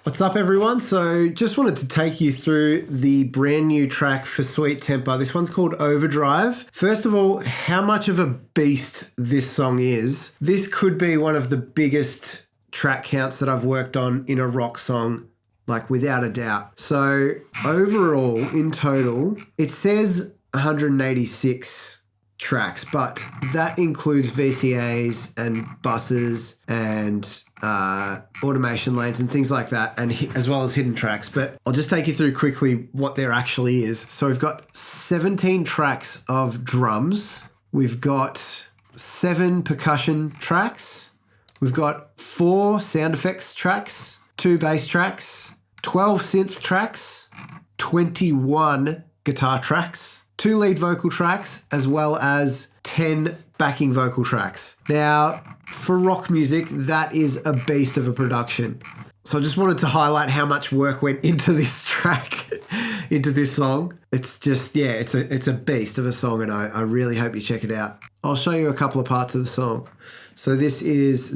What's up, everyone? So just wanted to take you through the brand new track for Sweet Temper. This one's called Overdrive. First of all, how much of a beast this song is. This could be one of the biggest track counts that I've worked on in a rock song, like without a doubt. So overall, in total, it says 186 tracks, but that includes VCAs and buses and automation lanes and things like that, and as well as hidden tracks. But I'll just take you through quickly what there actually is. So we've got 17 tracks of drums. We've got 7 percussion tracks. We've got 4 sound effects tracks, 2 bass tracks, 12 synth tracks, 21 guitar tracks, 2 lead vocal tracks, as well as 10 backing vocal tracks. Now, for rock music, that is a beast of a production. So I just wanted to highlight how much work went into this track, into this song. It's just, yeah, it's a beast of a song, and I really hope you check it out. I'll show you a couple of parts of the song. So this is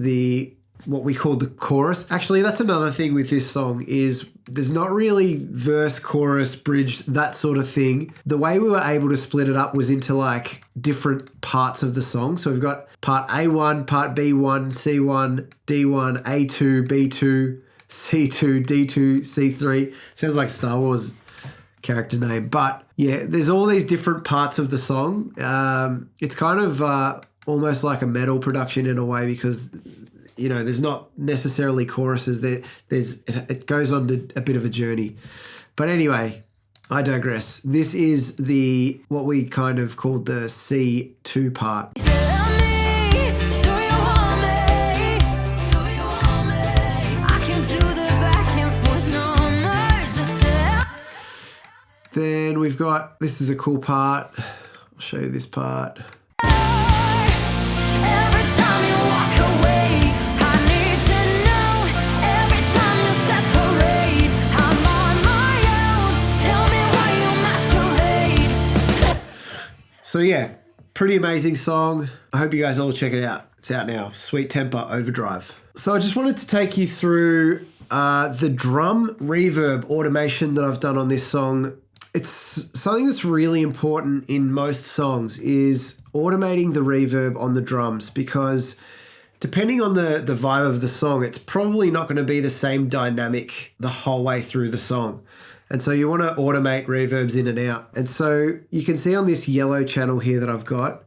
what we call the chorus. Actually, that's another thing with this song is there's not really verse, chorus, bridge, that sort of thing. The way we were able to split it up was into like different parts of the song. So we've got part A1, part B1, C1, D1, A2, B2, C2, D2, C3. Sounds like Star Wars character name. But yeah, there's all these different parts of the song. It's kind of almost like a metal production in a way, because you know, there's not necessarily choruses. It goes on to a bit of a journey. But anyway, I digress. This is what we kind of called the C2 part. Then we've got, this is a cool part. I'll show you this part. Every time you walk away, so yeah, pretty amazing song. I hope you guys all check it out. It's out now, Sweet Temper Overdrive. So I just wanted to take you through the drum reverb automation that I've done on this song. It's something that's really important in most songs, is automating the reverb on the drums, because depending on the vibe of the song, it's probably not going to be the same dynamic the whole way through the song. And so you want to automate reverbs in and out. And so you can see on this yellow channel here that I've got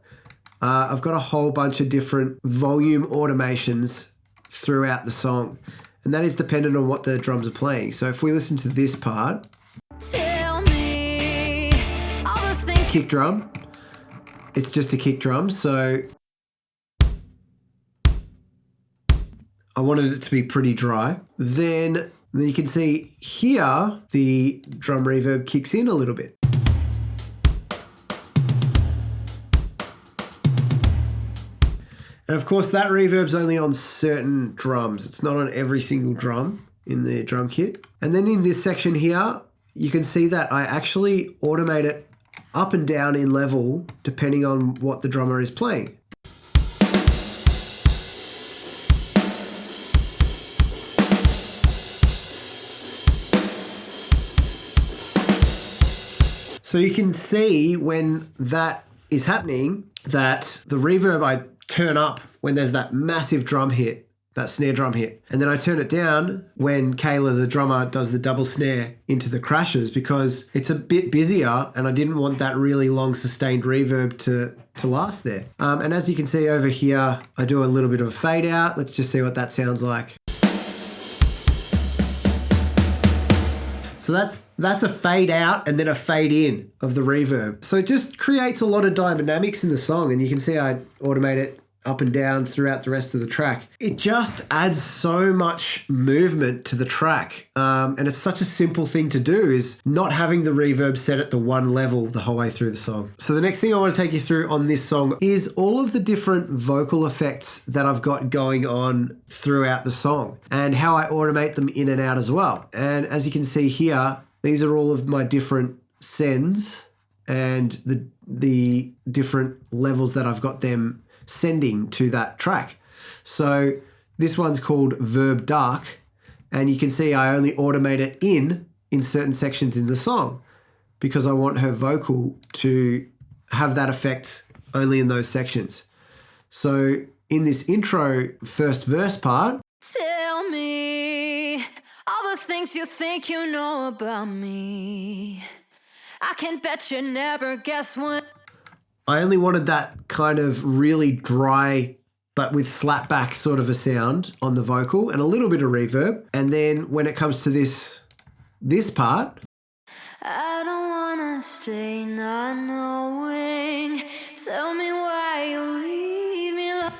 a whole bunch of different volume automations throughout the song. And that is dependent on what the drums are playing. So if we listen to this part, tell me all the things. Kick drum, it's just a kick drum. So I wanted it to be pretty dry. Then you can see here the drum reverb kicks in a little bit. And of course that reverb's only on certain drums. It's not on every single drum in the drum kit. And then in this section here, you can see that I actually automate it up and down in level depending on what the drummer is playing. So you can see when that is happening that the reverb I turn up when there's that massive drum hit, that snare drum hit. And then I turn it down when Kayla, the drummer, does the double snare into the crashes, because it's a bit busier and I didn't want that really long sustained reverb to last there. And as you can see over here, I do a little bit of a fade out. Let's just see what that sounds like. So that's a fade out and then a fade in of the reverb. So it just creates a lot of dynamics in the song, and you can see I automate it up and down throughout the rest of the track. It just adds so much movement to the track. And it's such a simple thing to do, is not having the reverb set at the one level the whole way through the song. So the next thing I want to take you through on this song is all of the different vocal effects that I've got going on throughout the song and how I automate them in and out as well. And as you can see here, these are all of my different sends and the different levels that I've got them sending to that track. So this one's called Verb Dark, And you can see I only automate it in certain sections in the song because I want her vocal to have that effect only in those sections. So in this intro first verse part, tell me all the things you think you know about me. I can bet you never guess when. I only wanted that kind of really dry but with slapback sort of a sound on the vocal and a little bit of reverb. And then when it comes to this part, I don't wanna stay not knowing. Tell me why you leave me alone.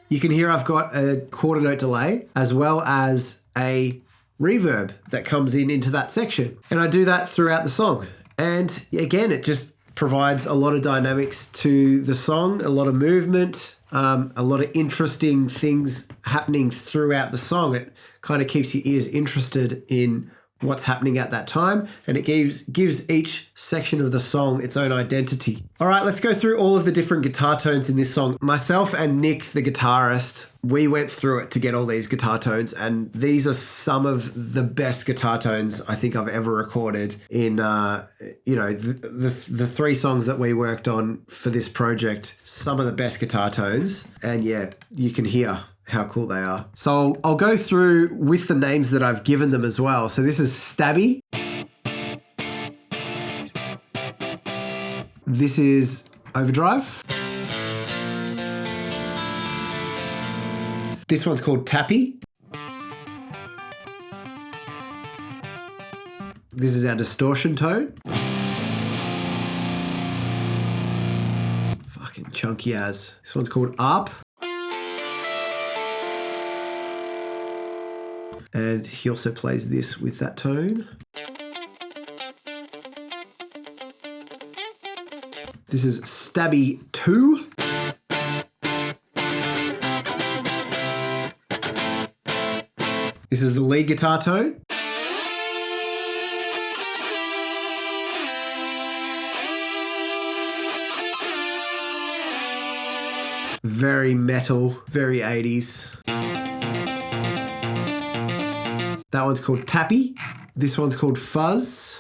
you can hear I've got a quarter note delay as well as a reverb that comes into that section. And I do that throughout the song. And again, it just provides a lot of dynamics to the song, a lot of movement, a lot of interesting things happening throughout the song. It kind of keeps your ears interested in what's happening at that time, and it gives each section of the song its own identity. All right, let's go through all of the different guitar tones in this song. Myself and Nick, the guitarist, we went through it to get all these guitar tones, and these are some of the best guitar tones I think I've ever recorded in, the three songs that we worked on for this project, some of the best guitar tones. And yeah, you can hear how cool they are. So I'll go through with the names that I've given them as well. So this is Stabby. This is Overdrive. This one's called Tappy. This is our distortion tone. Fucking chunky as. This one's called Arp. And he also plays this with that tone. This is Stabby 2. This is the lead guitar tone. Very metal, very 80s. That one's called Tappy. This one's called Fuzz.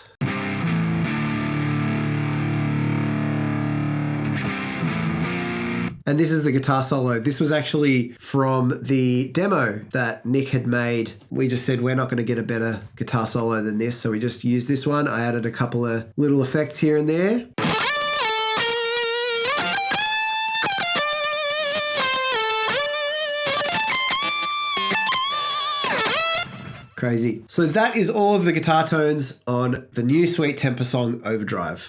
And this is the guitar solo. This was actually from the demo that Nick had made. We just said we're not going to get a better guitar solo than this, so we just used this one. I added a couple of little effects here and there. Crazy. So that is all of the guitar tones on the new Sweet Temper song, Overdrive.